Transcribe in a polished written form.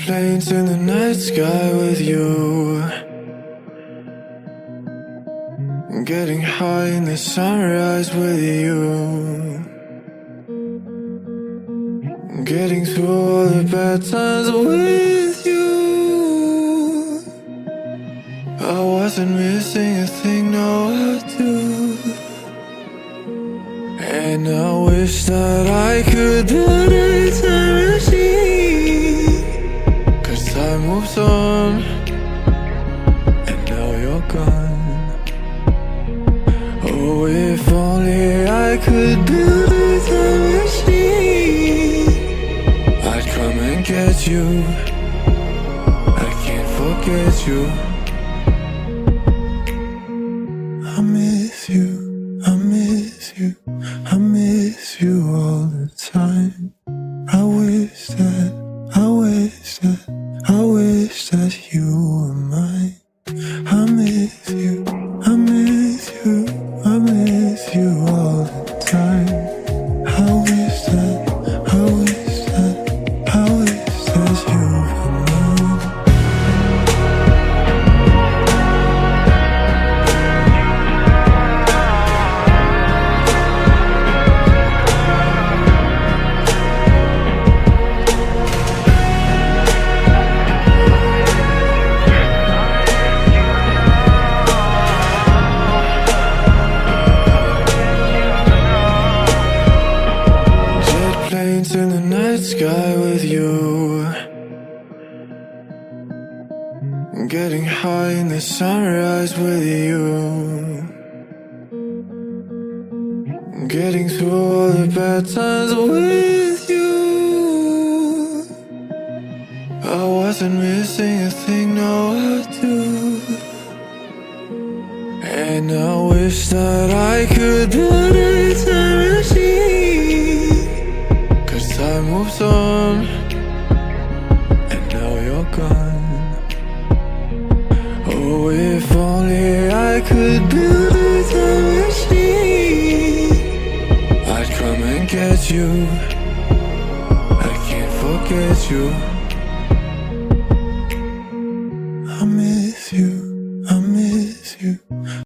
planes in the night sky with you, getting high in the sunrise with you, getting through all the bad times with you. I wasn't missing a thing, no I do. And I wish that I could build a time machine, 'cause time moves on, and now you're gone. Oh, if only I could build a time machine, I'd come and get you. I can't forget you. I miss you, I miss you, I miss you all the time. I wish that you were mine. I miss you, I miss you, I miss you all the time. I wish that you were mine. Planes in the night sky with you, getting high in the sunrise with you, getting through all the bad times with you. I wasn't missing a thing, no I do. And I wish that I could build a time machine, 'cause time moves on, and now you're gone. Oh, if only I could build a time machine, I'd come and get you. I can't forget you.